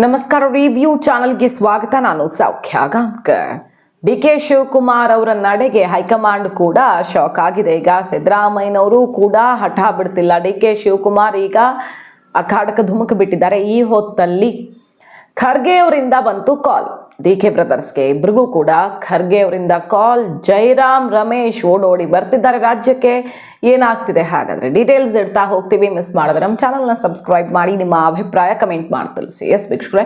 ನಮಸ್ಕಾರ. ರಿವ್ಯೂ ಚಾನಲ್ಗೆ ಸ್ವಾಗತ. ನಾನು ಸೌಖ್ಯ ಗಾಂವ್ಕರ್. ಡಿ.ಕೆ. ಶಿವಕುಮಾರ್ ಅವರ ನಡೆಗೆ ಹೈಕಮಾಂಡ್ ಕೂಡ ಶಾಕ್ ಆಗಿದೆ. ಈಗ ಸಿದ್ದರಾಮಯ್ಯನವರು ಕೂಡ ಹಠ ಬಿಡ್ತಿಲ್ಲ. ಡಿ.ಕೆ. ಶಿವಕುಮಾರ್ ಈಗ ಅಖಾಡಕ್ಕೆ ಧುಮುಕು ಬಿಟ್ಟಿದ್ದಾರೆ. ಈ ಹೊತ್ತಲ್ಲಿ ಖರ್ಗೆ ಅವರಿಂದ ಬಂತು ಕಾಲ್. ಡಿ.ಕೆ. ಬ್ರದರ್ಸ್ಗೆ ಇಬ್ರಿಗೂ ಕೂಡ ಖರ್ಗೆ ಅವರಿಂದ ಕಾಲ್. ಜೈರಾಮ್ ರಮೇಶ್ ಓಡೋಡಿ ಬರ್ತಿದ್ದಾರೆ ರಾಜ್ಯಕ್ಕೆ. ಏನಾಗ್ತಿದೆ ಹಾಗಾದ್ರೆ ಡೀಟೇಲ್ಸ್ ಇಡ್ತಾ ಹೋಗ್ತೀವಿ. ಮಿಸ್ ಮಾಡಿದ್ರೆ ನಮ್ಮ ಚಾನಲ್ನ ಸಬ್ಸ್ಕ್ರೈಬ್ ಮಾಡಿ, ನಿಮ್ಮ ಅಭಿಪ್ರಾಯ ಕಮೆಂಟ್ ಮಾಡಿ ತಿಳಿಸಿ. ಎಸ್ ವೀಕ್ಷಕರೇ,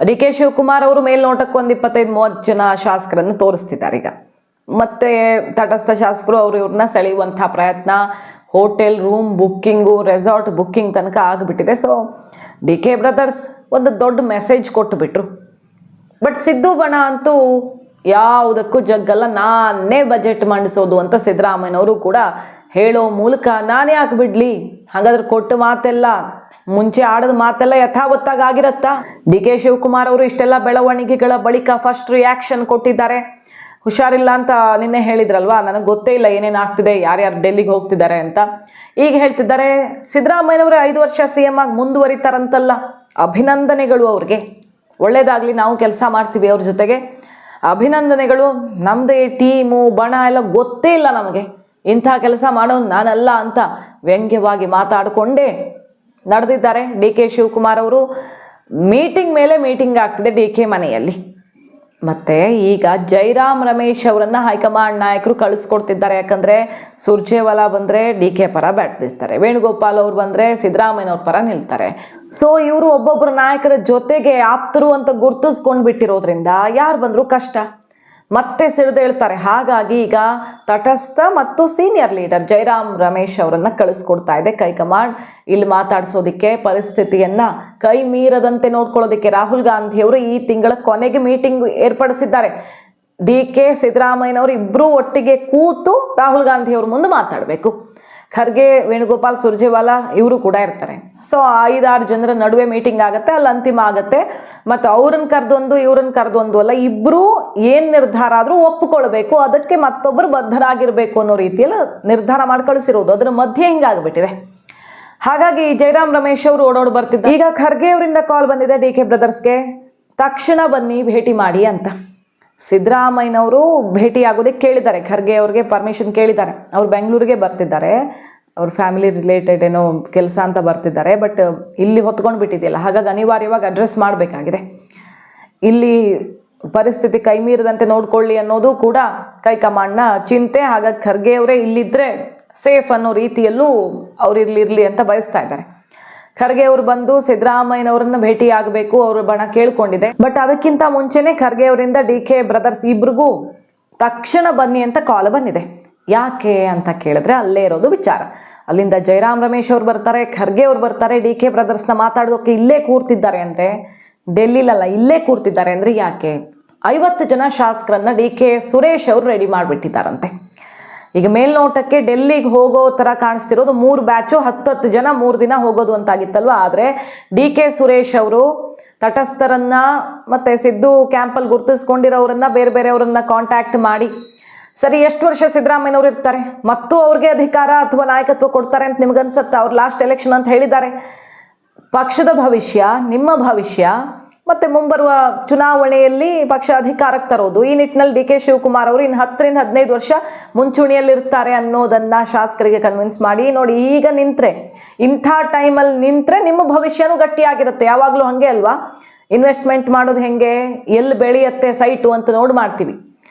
ಡಿ.ಕೆ. ಶಿವಕುಮಾರ್ ಅವರು ಮೇಲ್ನೋಟಕ್ಕೆ ಒಂದು 25-30 ಜನ ಶಾಸಕರನ್ನು ತೋರಿಸ್ತಿದ್ದಾರೆ. ಈಗ ಮತ್ತೆ ತಟಸ್ಥ ಶಾಸಕರು ಅವರು ಇವ್ರನ್ನ ಸೆಳೆಯುವಂಥ ಪ್ರಯತ್ನ, hotel room booking, resort booking ತನಕ ಆಗಿಬಿಟ್ಟಿದೆ. ಸೊ ಡಿ.ಕೆ. ಬ್ರದರ್ಸ್ ಒಂದು ದೊಡ್ಡ ಮೆಸೇಜ್ ಕೊಟ್ಟುಬಿಟ್ರು. ಬಟ್ ಸಿದ್ದು ಬಣ ಅಂತೂ ಯಾವುದಕ್ಕೂ ಜಗ್ಗಲ್ಲ, ನಾನೇ ಬಜೆಟ್ ಮಂಡಿಸೋದು ಅಂತ ಸಿದ್ದರಾಮಯ್ಯನವರು ಕೂಡ ಹೇಳೋ ಮೂಲಕ ನಾನೇ ಹಾಕ್ಬಿಡ್ಲಿ, ಹಾಗಾದ್ರೆ ಕೊಟ್ಟ ಮಾತೆಲ್ಲ ಮುಂಚೆ ಆಡದ ಮಾತೆಲ್ಲ ಯಥಾವತ್ತಾಗಿ ಆಗಿರತ್ತಾ? ಡಿ.ಕೆ. ಶಿವಕುಮಾರ್ ಅವರು ಇಷ್ಟೆಲ್ಲ ಬೆಳವಣಿಗೆಗಳ ಬಳಿಕ ಫಸ್ಟ್ ರಿಯಾಕ್ಷನ್ ಕೊಟ್ಟಿದ್ದಾರೆ. ಹುಷಾರಿಲ್ಲ ಅಂತ ನಿನ್ನೆ ಹೇಳಿದ್ರಲ್ವಾ, ನನಗೆ ಗೊತ್ತೇ ಇಲ್ಲ ಏನೇನು ಆಗ್ತಿದೆ, ಯಾರ್ಯಾರು ಡೆಲ್ಲಿಗೆ ಹೋಗ್ತಿದ್ದಾರೆ ಅಂತ. ಈಗ ಹೇಳ್ತಿದ್ದಾರೆ ಸಿದ್ದರಾಮಯ್ಯನವರು 5 ವರ್ಷ CM ಆಗಿ ಮುಂದುವರಿತಾರಂತಲ್ಲ. ಅಭಿನಂದನೆಗಳು ಅವ್ರಿಗೆ, ಒಳ್ಳೇದಾಗಲಿ, ನಾವು ಕೆಲಸ ಮಾಡ್ತೀವಿ ಅವ್ರ ಜೊತೆಗೆ, ಅಭಿನಂದನೆಗಳು. ನಮ್ಮದೇ ಟೀಮು ಬಣ ಎಲ್ಲ ಗೊತ್ತೇ ಇಲ್ಲ ನಮಗೆ, ಇಂಥ ಕೆಲಸ ಮಾಡೋನು ನಾನಲ್ಲ ಅಂತ ವ್ಯಂಗ್ಯವಾಗಿ ಮಾತಾಡಿಕೊಂಡೇ ನಡೆದಿದ್ದಾರೆ ಡಿ.ಕೆ. ಶಿವಕುಮಾರ್ ಅವರು. ಮೀಟಿಂಗ್ ಮೇಲೆ ಮೀಟಿಂಗ್ ಆಗ್ತಿದೆ ಡಿ.ಕೆ. ಮನೆಯಲ್ಲಿ. ಮತ್ತು ಈಗ ಜೈರಾಮ್ ರಮೇಶ್ ಅವರನ್ನು ಹೈಕಮಾಂಡ್ ನಾಯಕರು ಕಳಿಸ್ಕೊಡ್ತಿದ್ದಾರೆ. ಯಾಕಂದರೆ ಸುರ್ಜೇವಾಲಾ ಬಂದರೆ ಡಿ.ಕೆ. ಪರ ಬ್ಯಾಟ್ ಬೀಸ್ತಾರೆ, ವೇಣುಗೋಪಾಲ್ ಅವ್ರು ಬಂದರೆ ಸಿದ್ದರಾಮಯ್ಯನವ್ರ ಪರ ನಿಲ್ತಾರೆ. ಸೊ ಇವರು ಒಬ್ಬೊಬ್ಬರು ನಾಯಕರ ಜೊತೆಗೆ ಆಪ್ತರು ಅಂತ ಗುರ್ತಿಸ್ಕೊಂಡು ಬಿಟ್ಟಿರೋದ್ರಿಂದ ಯಾರು ಬಂದರೂ ಕಷ್ಟ, ಮತ್ತೆ ಸಿಡಿದೇಳ್ತಾರೆ. ಹಾಗಾಗಿ ಈಗ ತಟಸ್ಥ ಮತ್ತು ಸೀನಿಯರ್ ಲೀಡರ್ ಜೈರಾಮ್ ರಮೇಶ್ ಅವರನ್ನು ಕಳಿಸ್ಕೊಡ್ತಾ ಇದೆ ಹೈಕಮಾಂಡ್. ಇಲ್ಲಿ ಮಾತಾಡಿಸೋದಕ್ಕೆ, ಪರಿಸ್ಥಿತಿಯನ್ನು ಕೈ ಮೀರದಂತೆ ನೋಡ್ಕೊಳ್ಳೋದಕ್ಕೆ ರಾಹುಲ್ ಗಾಂಧಿಯವರು ಈ ತಿಂಗಳ ಕೊನೆಗೆ ಮೀಟಿಂಗ್ ಏರ್ಪಡಿಸಿದ್ದಾರೆ. ಡಿ.ಕೆ. ಸಿದ್ದರಾಮಯ್ಯನವರು ಇಬ್ಬರೂ ಒಟ್ಟಿಗೆ ಕೂತು ರಾಹುಲ್ ಗಾಂಧಿಯವ್ರ ಮುಂದೆ ಮಾತಾಡಬೇಕು. ಖರ್ಗೆ, ವೇಣುಗೋಪಾಲ್, ಸುರ್ಜೇವಾಲಾ ಇವರು ಕೂಡ ಇರ್ತಾರೆ. ಸೊ 5-6 ಜನರ ನಡುವೆ ಮೀಟಿಂಗ್ ಆಗುತ್ತೆ, ಅಲ್ಲಿ ಅಂತಿಮ ಆಗುತ್ತೆ. ಮತ್ತು ಅವ್ರನ್ನ ಕರೆದೊಂದು ಇವ್ರನ್ನ ಕರೆದೊಂದು ಅಲ್ಲ, ಇಬ್ಬರು ಏನು ನಿರ್ಧಾರ ಆದರೂ ಒಪ್ಪಿಕೊಳ್ಬೇಕು, ಅದಕ್ಕೆ ಮತ್ತೊಬ್ಬರು ಬದ್ಧರಾಗಿರಬೇಕು ಅನ್ನೋ ರೀತಿಯಲ್ಲಿ ನಿರ್ಧಾರ ಮಾಡಿ ಕಳಿಸಿರೋದು. ಅದರ ಮಧ್ಯೆ ಹಿಂಗಾಗ್ಬಿಟ್ಟಿದೆ. ಹಾಗಾಗಿ ಜೈರಾಮ್ ರಮೇಶ್ ಅವರು ಓಡೋಡಿ ಬರ್ತಿದ್ದಾರೆ. ಈಗ ಖರ್ಗೆ ಅವರಿಂದ ಕಾಲ್ ಬಂದಿದೆ ಡಿ.ಕೆ. ಬ್ರದರ್ಸ್ಗೆ, ತಕ್ಷಣ ಬನ್ನಿ ಭೇಟಿ ಮಾಡಿ ಅಂತ. ಸಿದ್ದರಾಮಯ್ಯನವರು ಭೇಟಿ ಆಗೋದಕ್ಕೆ ಕೇಳಿದ್ದಾರೆ, ಖರ್ಗೆ ಅವ್ರಿಗೆ ಪರ್ಮಿಷನ್ ಕೇಳಿದ್ದಾರೆ. ಅವ್ರು ಬೆಂಗಳೂರಿಗೆ ಬರ್ತಿದ್ದಾರೆ, ಅವ್ರ ಫ್ಯಾಮಿಲಿ ರಿಲೇಟೆಡ್ ಏನೋ ಕೆಲಸ ಅಂತ ಬರ್ತಿದ್ದಾರೆ. ಬಟ್ ಇಲ್ಲಿ ಹೊತ್ಕೊಂಡು ಬಿಟ್ಟಿದೆಯಲ್ಲ, ಹಾಗಾಗಿ ಅನಿವಾರ್ಯವಾಗಿ ಅಡ್ರೆಸ್ ಮಾಡಬೇಕಾಗಿದೆ. ಇಲ್ಲಿ ಪರಿಸ್ಥಿತಿ ಕೈ ಮೀರದಂತೆ ನೋಡ್ಕೊಳ್ಳಿ ಅನ್ನೋದು ಕೂಡ ಹೈಕಮಾಂಡ್ನ ಚಿಂತೆ. ಹಾಗಾಗಿ ಖರ್ಗೆ ಅವರೇ ಇಲ್ಲಿದ್ದರೆ ಸೇಫ್ ಅನ್ನೋ ರೀತಿಯಲ್ಲೂ ಅವ್ರು ಇರಲಿ ಅಂತ ಬಯಸ್ತಾ ಇದ್ದಾರೆ. ಖರ್ಗೆ ಅವರು ಬಂದು ಸಿದ್ದರಾಮಯ್ಯನವರನ್ನ ಭೇಟಿ ಆಗಬೇಕು, ಅವ್ರ ಬಣ ಕೇಳ್ಕೊಂಡಿದೆ. ಬಟ್ ಅದಕ್ಕಿಂತ ಮುಂಚೆನೆ ಖರ್ಗೆ ಅವರಿಂದ ಡಿ.ಕೆ. ಬ್ರದರ್ಸ್ ಇಬ್ರಿಗೂ ತಕ್ಷಣ ಬನ್ನಿ ಅಂತ ಕಾಲ್ ಬಂದಿದೆ. ಯಾಕೆ ಅಂತ ಕೇಳಿದ್ರೆ ಅಲ್ಲೇ ಇರೋದು ವಿಚಾರ. ಅಲ್ಲಿಂದ ಜೈರಾಮ್ ರಮೇಶ್ ಅವ್ರು ಬರ್ತಾರೆ, ಖರ್ಗೆ ಅವ್ರು ಬರ್ತಾರೆ. ಡಿ.ಕೆ. ಬ್ರದರ್ಸ್ನ ಮಾತಾಡೋಕೆ ಇಲ್ಲೇ ಕೂರ್ತಿದ್ದಾರೆ ಅಂದರೆ, ಡೆಲ್ಲಿಲಲ್ಲ ಇಲ್ಲೇ ಕೂರ್ತಿದ್ದಾರೆ ಅಂದರೆ ಯಾಕೆ? 50 ಜನ ಶಾಸಕರನ್ನ ಡಿ.ಕೆ. ಸುರೇಶ್ ಅವರು ರೆಡಿ ಮಾಡಿಬಿಟ್ಟಿದ್ದಾರಂತೆ. ಈಗ ಮೇಲ್ನೋಟಕ್ಕೆ ಡೆಲ್ಲಿಗೆ ಹೋಗೋ ಥರ ಕಾಣಿಸ್ತಿರೋದು 3 ಬ್ಯಾಚು 10 ಜನ 3 ದಿನ ಹೋಗೋದು ಅಂತಾಗಿತ್ತಲ್ವ. ಆದರೆ ಡಿ.ಕೆ. ಸುರೇಶ್ ಅವರು ತಟಸ್ಥರನ್ನ ಮತ್ತು ಸಿದ್ದು ಕ್ಯಾಂಪಲ್ಲಿ ಗುರ್ತಿಸ್ಕೊಂಡಿರೋರನ್ನ ಬೇರೆ ಬೇರೆಯವರನ್ನ ಕಾಂಟ್ಯಾಕ್ಟ್ ಮಾಡಿ, ಸರಿ ಎಷ್ಟು ವರ್ಷ ಸಿದ್ದರಾಮಯ್ಯನವರು ಇರ್ತಾರೆ ಮತ್ತು ಅವ್ರಿಗೆ ಅಧಿಕಾರ ಅಥವಾ ನಾಯಕತ್ವ ಕೊಡ್ತಾರೆ ಅಂತ ನಿಮ್ಗನ್ಸುತ್ತೆ? ಅವ್ರು ಲಾಸ್ಟ್ ಎಲೆಕ್ಷನ್ ಅಂತ ಹೇಳಿದ್ದಾರೆ. ಪಕ್ಷದ ಭವಿಷ್ಯ, ನಿಮ್ಮ ಭವಿಷ್ಯ ಮತ್ತು ಮುಂಬರುವ ಚುನಾವಣೆಯಲ್ಲಿ ಪಕ್ಷ ಅಧಿಕಾರಕ್ಕೆ ತರೋದು, ಈ ನಿಟ್ಟಿನಲ್ಲಿ ಡಿ.ಕೆ. ಶಿವಕುಮಾರ್ ಅವರು ಇನ್ನು 10-15 ವರ್ಷ ಮುಂಚೂಣಿಯಲ್ಲಿರ್ತಾರೆ ಅನ್ನೋದನ್ನು ಶಾಸಕರಿಗೆ ಕನ್ವಿನ್ಸ್ ಮಾಡಿ, ನೋಡಿ ಈಗ ನಿಂತರೆ, ಇಂಥ ಟೈಮಲ್ಲಿ ನಿಂತರೆ ನಿಮ್ಮ ಭವಿಷ್ಯನೂ ಗಟ್ಟಿಯಾಗಿರುತ್ತೆ. ಯಾವಾಗಲೂ ಹಾಗೆ ಅಲ್ವಾ, ಇನ್ವೆಸ್ಟ್ಮೆಂಟ್ ಮಾಡೋದು ಹೆಂಗೆ, ಎಲ್ಲಿ ಬೆಳೆಯುತ್ತೆ ಸೈಟು ಅಂತ ನೋಡಿ ಮಾಡ್ತೀವಿ,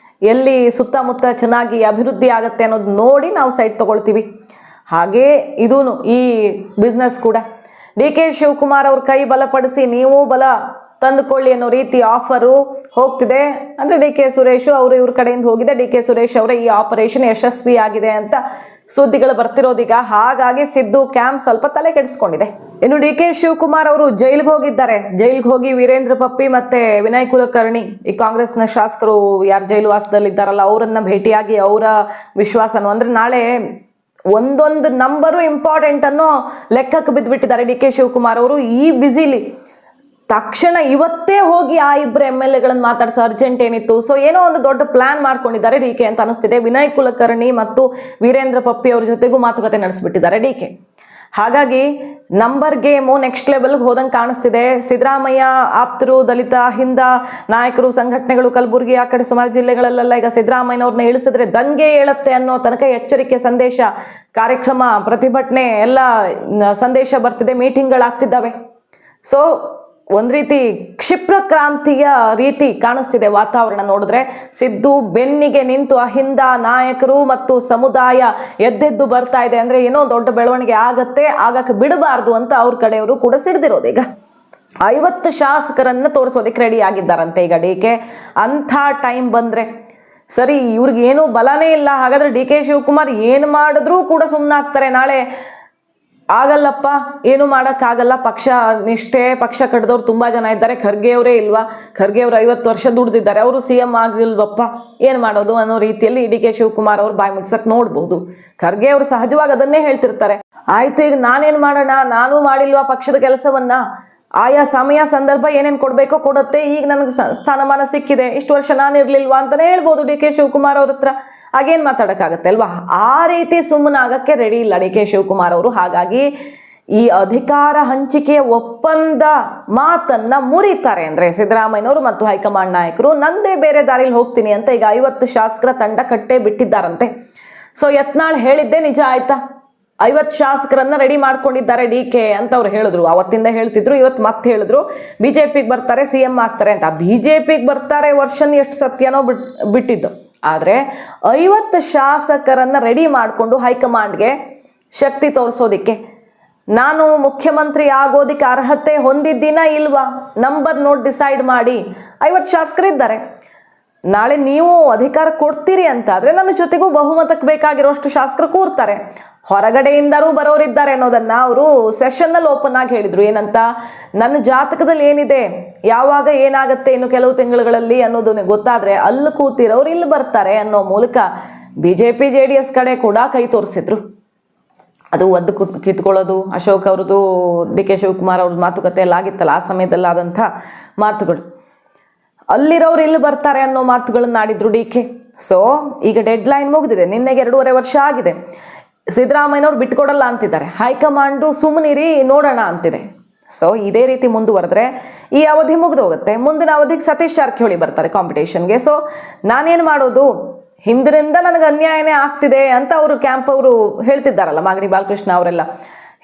ಎಲ್ಲಿ ಸುತ್ತಮುತ್ತ ಚೆನ್ನಾಗಿ ಅಭಿವೃದ್ಧಿ ಆಗುತ್ತೆ ಅನ್ನೋದು ನೋಡಿ ನಾವು ಸೈಟ್ ತೊಗೊಳ್ತೀವಿ. ಹಾಗೇ ಇದೂ ಈ ಬಿಸ್ನೆಸ್ ಕೂಡ ಡಿ.ಕೆ. ಶಿವಕುಮಾರ್ ಅವ್ರ ಕೈ ಬಲಪಡಿಸಿ ನೀವು ಬಲ ತಂದುಕೊಳ್ಳಿ ಅನ್ನೋ ರೀತಿ ಆಫರು ಹೋಗ್ತಿದೆ. ಅಂದರೆ ಡಿ.ಕೆ. ಸುರೇಶ್ ಅವರು ಇವ್ರ ಕಡೆಯಿಂದ ಹೋಗಿದೆ, ಡಿ.ಕೆ. ಸುರೇಶ್ ಅವರ ಈ ಆಪರೇಷನ್ ಯಶಸ್ವಿ ಆಗಿದೆ ಅಂತ ಸುದ್ದಿಗಳು ಬರ್ತಿರೋದೀಗ. ಹಾಗಾಗಿ ಸಿದ್ದು ಕ್ಯಾಂಪ್ ಸ್ವಲ್ಪ ತಲೆ ಕೆಡಿಸ್ಕೊಂಡಿದೆ. ಇನ್ನು ಡಿ.ಕೆ. ಶಿವಕುಮಾರ್ ಅವರು ಜೈಲಿಗೆ ಹೋಗಿದ್ದಾರೆ. ಜೈಲಿಗೆ ಹೋಗಿ ವೀರೇಂದ್ರ ಪಪ್ಪಿ ಮತ್ತು ವಿನಯ್ ಕುಲಕರ್ಣಿ, ಈ ಕಾಂಗ್ರೆಸ್ನ ಶಾಸಕರು ಯಾರು ಜೈಲು ವಾಸದಲ್ಲಿದ್ದಾರಲ್ಲ ಅವರನ್ನು ಭೇಟಿಯಾಗಿ ಅವರ ವಿಶ್ವಾಸನೂ, ಅಂದರೆ ನಾಳೆ ಒಂದೊಂದು ನಂಬರು ಇಂಪಾರ್ಟೆಂಟ್ ಅನ್ನೋ ಲೆಕ್ಕಕ್ಕೆ ಬಿದ್ದುಬಿಟ್ಟಿದ್ದಾರೆ ಡಿ.ಕೆ. ಶಿವಕುಮಾರ್ ಅವರು. ಈ ಬ್ಯುಸಿಲಿ ತಕ್ಷಣ ಇವತ್ತೇ ಹೋಗಿ ಆ ಇಬ್ಬರು MLAಗಳನ್ನು ಮಾತಾಡಿಸೋ ಅರ್ಜೆಂಟ್ ಏನಿತ್ತು. ಸೊ ಏನೋ ಒಂದು ದೊಡ್ಡ ಪ್ಲಾನ್ ಮಾಡ್ಕೊಂಡಿದ್ದಾರೆ ಡಿ.ಕೆ. ಅಂತ ಅನಿಸ್ತಿದೆ. ವಿನಯ್ ಕುಲಕರ್ಣಿ ಮತ್ತು ವೀರೇಂದ್ರ ಪಪ್ಪಿ ಅವ್ರ ಜೊತೆಗೂ ಮಾತುಕತೆ ನಡೆಸಿಬಿಟ್ಟಿದ್ದಾರೆ ಡಿ.ಕೆ. ಹಾಗಾಗಿ ನಂಬರ್ ಗೇಮು ನೆಕ್ಸ್ಟ್ ಲೆವೆಲ್ಗೆ ಹೋದಂಗೆ ಕಾಣಿಸ್ತಿದೆ. ಸಿದ್ದರಾಮಯ್ಯ ಆಪ್ತರು, ದಲಿತ ಹಿಂದ ನಾಯಕರು, ಸಂಘಟನೆಗಳು, ಕಲಬುರಗಿ ಆ ಕಡೆ ಸುಮಾರು ಜಿಲ್ಲೆಗಳಲ್ಲೆಲ್ಲ ಈಗ ಸಿದ್ದರಾಮಯ್ಯನವ್ರನ್ನ ಇಳಿಸಿದ್ರೆ ದಂಗೆ ಏಳುತ್ತೆ ಅನ್ನೋ ತನಕ ಎಚ್ಚರಿಕೆ ಸಂದೇಶ, ಕಾರ್ಯಕ್ರಮ, ಪ್ರತಿಭಟನೆ ಎಲ್ಲ ಸಂದೇಶ ಬರ್ತಿದೆ, ಮೀಟಿಂಗ್ಗಳಾಗ್ತಿದ್ದಾವೆ. ಸೊ ಒಂದು ರೀತಿ ಕ್ಷಿಪ್ರ ಕ್ರಾಂತಿಯ ರೀತಿ ಕಾಣಿಸ್ತಿದೆ ವಾತಾವರಣ ನೋಡಿದ್ರೆ. ಸಿದ್ದು ಬೆನ್ನಿಗೆ ನಿಂತು ಅಹಿಂದ ನಾಯಕರು ಮತ್ತು ಸಮುದಾಯ ಎದ್ದೆದ್ದು ಬರ್ತಾ ಇದೆ ಅಂದರೆ ಏನೋ ದೊಡ್ಡ ಬೆಳವಣಿಗೆ ಆಗಕ್ಕೆ ಬಿಡಬಾರ್ದು ಅಂತ ಅವ್ರ ಕಡೆಯವರು ಕೂಡ ಸಿಡ್ದಿರೋದು. ಈಗ 50 ಶಾಸಕರನ್ನ ತೋರಿಸೋದಕ್ಕೆ ರೆಡಿ ಆಗಿದ್ದಾರಂತೆ ಈಗ ಡಿ ಕೆ. ಅಂಥ ಟೈಮ್ ಬಂದರೆ ಸರಿ, ಇವ್ರಿಗೇನು ಬಲನೇ ಇಲ್ಲ, ಹಾಗಾದ್ರೆ ಡಿ ಕೆ ಶಿವಕುಮಾರ್ ಏನು ಮಾಡಿದ್ರೂ ಕೂಡ ಸುಮ್ಮನಾಗ್ತಾರೆ. ನಾಳೆ ಆಗಲ್ಲಪ್ಪ, ಏನು ಮಾಡೋಕ್ಕಾಗಲ್ಲ, ಪಕ್ಷ ನಿಷ್ಠೆ, ಪಕ್ಷ ಕಟ್ಟಿದವ್ರು ತುಂಬ ಜನ ಇದ್ದಾರೆ, ಖರ್ಗೆ ಅವರೇ ಇಲ್ವಾ, ಖರ್ಗೆ ಅವರು 50 ವರ್ಷ ದುಡ್ದಿದ್ದಾರೆ, ಅವರು CM ಆಗಿಲ್ವಪ್ಪ, ಏನು ಮಾಡೋದು ಅನ್ನೋ ರೀತಿಯಲ್ಲಿ ಡಿ ಕೆ ಶಿವಕುಮಾರ್ ಅವ್ರು ಬಾಯಿ ಮುಚ್ಚಕ್ಕೆ ನೋಡ್ಬೋದು. ಖರ್ಗೆ ಅವರು ಸಹಜವಾಗಿ ಅದನ್ನೇ ಹೇಳ್ತಿರ್ತಾರೆ, ಆಯಿತು ಈಗ ನಾನೇನು ಮಾಡೋಣ, ನಾನು ಮಾಡಿಲ್ವಾ ಪಕ್ಷದ ಕೆಲಸವನ್ನ, ಆಯಾ ಸಮಯ ಸಂದರ್ಭ ಏನೇನು ಕೊಡಬೇಕೋ ಕೊಡುತ್ತೆ, ಈಗ ನನಗೆ ಸ್ಥಾನಮಾನ ಸಿಕ್ಕಿದೆ, ಇಷ್ಟು ವರ್ಷ ನಾನು ಇರಲಿಲ್ವಾ ಅಂತಲೇ ಹೇಳ್ಬೋದು ಡಿ ಕೆ ಶಿವಕುಮಾರ್ ಅವ್ರ ಹತ್ರ. ಹಾಗೇನು ಮಾತಾಡೋಕ್ಕಾಗತ್ತೆ ಅಲ್ವಾ? ಆ ರೀತಿ ಸುಮ್ಮನಾಗಕ್ಕೆ ರೆಡಿ ಇಲ್ಲ ಡಿ ಕೆ ಶಿವಕುಮಾರ್ ಅವರು. ಹಾಗಾಗಿ ಈ ಅಧಿಕಾರ ಹಂಚಿಕೆಯ ಒಪ್ಪಂದ ಮಾತನ್ನ ಮುರಿತಾರೆ ಅಂದರೆ ಸಿದ್ದರಾಮಯ್ಯನವರು ಮತ್ತು ಹೈಕಮಾಂಡ್ ನಾಯಕರು, ನಂದೇ ಬೇರೆ ದಾರಿಲಿ ಹೋಗ್ತೀನಿ ಅಂತ ಈಗ 50 ಶಾಸಕರ ತಂಡ ಕಟ್ಟೇ ಬಿಟ್ಟಿದ್ದಾರಂತೆ. ಸೊ ಯತ್ನಾಳ್ ಹೇಳಿದ್ದೇ ನಿಜ ಆಯ್ತಾ? 50 ಶಾಸಕರನ್ನ ರೆಡಿ ಮಾಡ್ಕೊಂಡಿದ್ದಾರೆ ಡಿ ಕೆ ಅಂತ ಅವ್ರು ಹೇಳಿದ್ರು. ಅವತ್ತಿಂದ ಹೇಳ್ತಿದ್ರು, ಇವತ್ತು ಮತ್ತೆ ಹೇಳಿದ್ರು BJPಗೆ ಬರ್ತಾರೆ, CM ಆಗ್ತಾರೆ ಅಂತ. BJPಗೆ ಬರ್ತಾರೆ ವರ್ಷನ್ ಎಷ್ಟು ಸತ್ಯನೋ ಬಿಟ್ಟಿದ್ದು. ಆದರೆ 50 ಶಾಸಕರನ್ನ ರೆಡಿ ಮಾಡಿಕೊಂಡು ಹೈಕಮಾಂಡ್ಗೆ ಶಕ್ತಿ ತೋರಿಸೋದಿಕ್ಕೆ, ನಾನು ಮುಖ್ಯಮಂತ್ರಿ ಆಗೋದಿಕ್ಕೆ ಅರ್ಹತೆ ಹೊಂದಿದ್ದೀನಾ ಇಲ್ವಾ ನಂಬರ್ ನೋಡಿ ಡಿಸೈಡ್ ಮಾಡಿ 50 ಶಾಸಕರಿದ್ದಾರೆ. ನಾಳೆ ನೀವು ಅಧಿಕಾರ ಕೊಡ್ತೀರಿ ಅಂತಾದರೆ ನನ್ನ ಜೊತೆಗೂ ಬಹುಮತಕ್ಕೆ ಬೇಕಾಗಿರೋಷ್ಟು ಶಾಸಕರು ಕೂರ್ತಾರೆ. ಹೊರಗಡೆಯಿಂದರೂ ಬರೋರಿದ್ದಾರೆ ಅನ್ನೋದನ್ನು ಅವರು ಸೆಷನ್ನಲ್ಲಿ ಓಪನ್ ಆಗಿ ಹೇಳಿದರು. ಏನಂತ, ನನ್ನ ಜಾತಕದಲ್ಲಿ ಏನಿದೆ, ಯಾವಾಗ ಏನಾಗುತ್ತೆ ಇನ್ನು ಕೆಲವು ತಿಂಗಳುಗಳಲ್ಲಿ ಅನ್ನೋದು ಗೊತ್ತಾದರೆ ಅಲ್ಲಿ ಕೂತಿರೋರು ಇಲ್ಲಿ ಬರ್ತಾರೆ ಅನ್ನೋ ಮೂಲಕ BJP JDS ಕಡೆ ಕೂಡ ಕೈ ತೋರಿಸಿದ್ರು. ಅದು ಒದ್ದು ಕಿತ್ಕೊಳ್ಳೋದು, ಅಶೋಕ್ ಅವ್ರದ್ದು ಡಿ ಕೆ ಶಿವಕುಮಾರ್ ಅವ್ರದ್ದು ಮಾತುಕತೆ ಎಲ್ಲ ಆಗಿತ್ತಲ್ಲ, ಆ ಸಮಯದಲ್ಲಾದಂಥ ಮಾತುಗಳು, ಅಲ್ಲಿರೋರು ಇಲ್ಲಿ ಬರ್ತಾರೆ ಅನ್ನೋ ಮಾತುಗಳನ್ನ ಆಡಿದ್ರು ಡಿ ಕೆ. ಸೊ ಈಗ ಡೆಡ್ ಲೈನ್ ಮುಗಿದಿದೆ, ನಿನ್ನೆಗೆ 2.5 ವರ್ಷ ಆಗಿದೆ. ಸಿದ್ದರಾಮಯ್ಯನವ್ರು ಬಿಟ್ಕೊಡಲ್ಲ ಅಂತಿದ್ದಾರೆ, ಹೈಕಮಾಂಡು ಸುಮ್ಮನಿರಿ ನೋಡೋಣ ಅಂತಿದೆ. ಸೊ ಇದೇ ರೀತಿ ಮುಂದುವರೆದ್ರೆ ಈ ಅವಧಿ ಮುಗಿದು ಹೋಗುತ್ತೆ. ಮುಂದಿನ ಅವಧಿಗೆ ಸತೀಶ್ ಜಾರಕಿಹೊಳಿ ಬರ್ತಾರೆ ಕಾಂಪಿಟೇಷನ್ಗೆ. ಸೊ ನಾನೇನು ಮಾಡೋದು, ಹಿಂದಿನಿಂದ ನನಗೆ ಅನ್ಯಾಯನೇ ಆಗ್ತಿದೆ ಅಂತ ಅವರು ಕ್ಯಾಂಪ್ ಅವರು ಹೇಳ್ತಿದ್ದಾರಲ್ಲ, ಮಾಗಡಿ ಬಾಲಕೃಷ್ಣ ಅವರೆಲ್ಲ.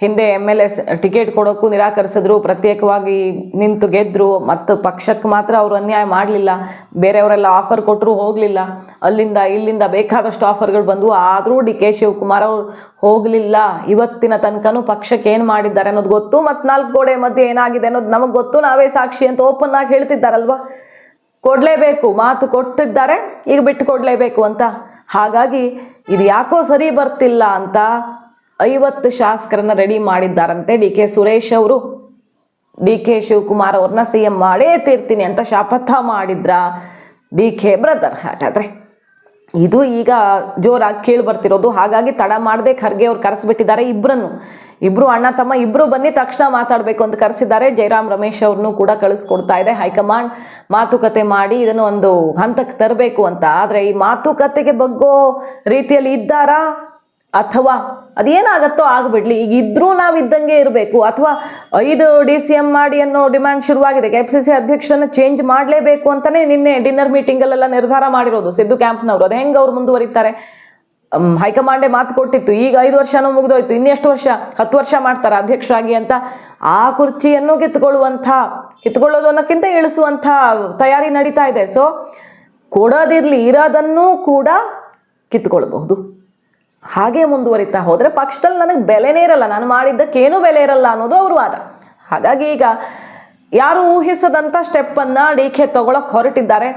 ಹಿಂದೆ MLS ಟಿಕೆಟ್ ಕೊಡೋಕ್ಕೂ ನಿರಾಕರಿಸಿದ್ರು, ಪ್ರತ್ಯೇಕವಾಗಿ ನಿಂತು ಗೆದ್ದರು, ಮತ್ತು ಪಕ್ಷಕ್ಕೆ ಮಾತ್ರ ಅವರು ಅನ್ಯಾಯ ಮಾಡಲಿಲ್ಲ. ಬೇರೆಯವರೆಲ್ಲ ಆಫರ್ ಕೊಟ್ಟರು ಹೋಗಲಿಲ್ಲ, ಅಲ್ಲಿಂದ ಇಲ್ಲಿಂದ ಬೇಕಾದಷ್ಟು ಆಫರ್ಗಳು ಬಂದವು, ಆದರೂ ಡಿ ಕೆ ಶಿವಕುಮಾರ್ ಅವರು ಹೋಗಲಿಲ್ಲ. ಇವತ್ತಿನ ತನಕನೂ ಪಕ್ಷಕ್ಕೆ ಏನು ಮಾಡಿದ್ದಾರೆ ಅನ್ನೋದು ಗೊತ್ತು, ಮತ್ತು 4 ಗೋಡೆ ಮಧ್ಯೆ ಏನಾಗಿದೆ ಅನ್ನೋದು ನಮಗೆ ಗೊತ್ತು, ನಾವೇ ಸಾಕ್ಷಿ ಅಂತ ಓಪನ್ ಆಗಿ ಹೇಳ್ತಿದ್ದಾರಲ್ವ. ಕೊಡಲೇಬೇಕು, ಮಾತು ಕೊಟ್ಟಿದ್ದಾರೆ, ಈಗ ಬಿಟ್ಟು ಕೊಡಲೇಬೇಕು ಅಂತ. ಹಾಗಾಗಿ ಇದು ಯಾಕೋ ಸರಿ ಬರ್ತಿಲ್ಲ ಅಂತ 50 ಶಾಸಕರನ್ನ ರೆಡಿ ಮಾಡಿದ್ದಾರಂತೆ. ಡಿ ಕೆ ಸುರೇಶ್ ಅವರು ಡಿ ಕೆ ಶಿವಕುಮಾರ್ ಅವ್ರನ್ನ CM ಮಾಡೇ ತೀರ್ತೀನಿ ಅಂತ ಶಪಥ ಮಾಡಿದ್ರ ಡಿ ಕೆ ಬ್ರದರ್. ಹಾಗಾದರೆ ಇದು ಈಗ ಜೋರಾಗಿ ಕೇಳಿ ಬರ್ತಿರೋದು. ಹಾಗಾಗಿ ತಡ ಮಾಡದೆ ಖರ್ಗೆ ಅವ್ರು ಕರೆಸಿಬಿಟ್ಟಿದ್ದಾರೆ ಇಬ್ಬರು ಅಣ್ಣ ತಮ್ಮ ಇಬ್ಬರು ಬನ್ನಿ ತಕ್ಷಣ ಮಾತಾಡಬೇಕು ಅಂತ ಕರೆಸಿದ್ದಾರೆ. ಜಯರಾಮ್ ರಮೇಶ್ ಅವ್ರನ್ನೂ ಕೂಡ ಕಳಿಸ್ಕೊಡ್ತಾ ಇದೆ ಹೈಕಮಾಂಡ್, ಮಾತುಕತೆ ಮಾಡಿ ಇದನ್ನು ಒಂದು ಹಂತಕ್ಕೆ ತರಬೇಕು ಅಂತ. ಆದರೆ ಈ ಮಾತುಕತೆಗೆ ಬಗ್ಗೋ ರೀತಿಯಲ್ಲಿ ಇದ್ದಾರಾ, ಅಥವಾ ಅದೇನಾಗತ್ತೋ ಆಗಿಬಿಡ್ಲಿ, ಈಗ ಇದ್ರೂ ನಾವು ಇದ್ದಂಗೆ ಇರಬೇಕು, ಅಥವಾ 5 DCM ಮಾಡಿ ಅನ್ನೋ ಡಿಮ್ಯಾಂಡ್ ಶುರುವಾಗಿದೆ. KPCC ಅಧ್ಯಕ್ಷರನ್ನ ಚೇಂಜ್ ಮಾಡಲೇಬೇಕು ಅಂತಲೇ ನಿನ್ನೆ ಡಿನ್ನರ್ ಮೀಟಿಂಗಲ್ಲೆಲ್ಲ ನಿರ್ಧಾರ ಮಾಡಿರೋದು ಸಿದ್ದು ಕ್ಯಾಂಪ್ನವರು. ಅದು ಹೆಂಗೆ ಅವ್ರು ಮುಂದುವರಿತಾರೆ? ಹೈಕಮಾಂಡೇ ಮಾತು ಕೊಟ್ಟಿತ್ತು, ಈಗ 5 ವರ್ಷನೂ ಮುಗಿದೋಯ್ತು, ಇನ್ನೆಷ್ಟು ವರ್ಷ, 10 ವರ್ಷ ಮಾಡ್ತಾರೆ ಅಧ್ಯಕ್ಷರಾಗಿ ಅಂತ. ಆ ಕುರ್ಚಿಯನ್ನು ಕಿತ್ಕೊಳ್ಳೋದು ಅನ್ನೋಕ್ಕಿಂತ ಇಳಿಸುವಂಥ ತಯಾರಿ ನಡೀತಾ ಇದೆ. ಸೊ ಕೊಡೋದಿರಲಿ, ಇರೋದನ್ನೂ ಕೂಡ ಕಿತ್ಕೊಳ್ಬಹುದು. ಹಾಗೆ ಮುಂದುವರಿತಾ ಹೋದರೆ ಪಕ್ಷದಲ್ಲಿ ನನಗೆ ಬೆಲೆನೇ ಇರಲ್ಲ, ನಾನು ಮಾಡಿದ್ದಕ್ಕೇನೂ ಬೆಲೆ ಇರಲ್ಲ ಅನ್ನೋದು ಅವ್ರ ವಾದ. ಹಾಗಾಗಿ ಈಗ ಯಾರು ಊಹಿಸದಂಥ ಸ್ಟೆಪ್ಪನ್ನು ಡಿ ಕೆ ತಗೊಳಕ್ಕೆ ಹೊರಟಿದ್ದಾರೆ.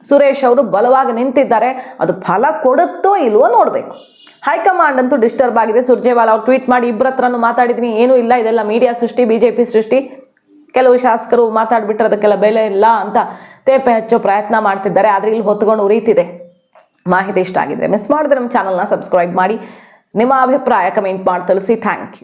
ಸುರೇಶ್ ಅವರು ಬಲವಾಗಿ ನಿಂತಿದ್ದಾರೆ. ಅದು ಫಲ ಕೊಡುತ್ತೋ ಇಲ್ವೋ ನೋಡಬೇಕು. ಹೈಕಮಾಂಡ್ ಅಂತೂ ಡಿಸ್ಟರ್ಬ್ ಆಗಿದೆ. ಸುರ್ಜೇವಾಲಾ ಅವ್ರು ಟ್ವೀಟ್ ಮಾಡಿ ಇಬ್ಬರ ಹತ್ರನೂ ಮಾತಾಡಿದ್ದೀನಿ, ಏನೂ ಇಲ್ಲ, ಇದೆಲ್ಲ ಮೀಡಿಯಾ ಸೃಷ್ಟಿ, BJP ಸೃಷ್ಟಿ, ಕೆಲವು ಶಾಸಕರು ಮಾತಾಡ್ಬಿಟ್ರೆ ಅದಕ್ಕೆಲ್ಲ ಬೆಲೆ ಇಲ್ಲ ಅಂತ ತೇಪೆ ಹಚ್ಚೋ ಪ್ರಯತ್ನ ಮಾಡ್ತಿದ್ದಾರೆ. ಆದರೆ ಇಲ್ಲಿ ಹೊತ್ಕೊಂಡು ಉರಿತಿದೆ. ಮಾಹಿತಿ ಇಷ್ಟ ಆಗಿದ್ರೆ ಮಿಸ್ ಮಾಡಿದ್ರೆ ನಮ್ಮ ಚಾನಲ್ನ ಸಬ್ಸ್ಕ್ರೈಬ್ ಮಾಡಿ, ನಿಮ್ಮ ಅಭಿಪ್ರಾಯ ಕಮೆಂಟ್ ಮಾಡಿ ತಿಳಿಸಿ. Thank you.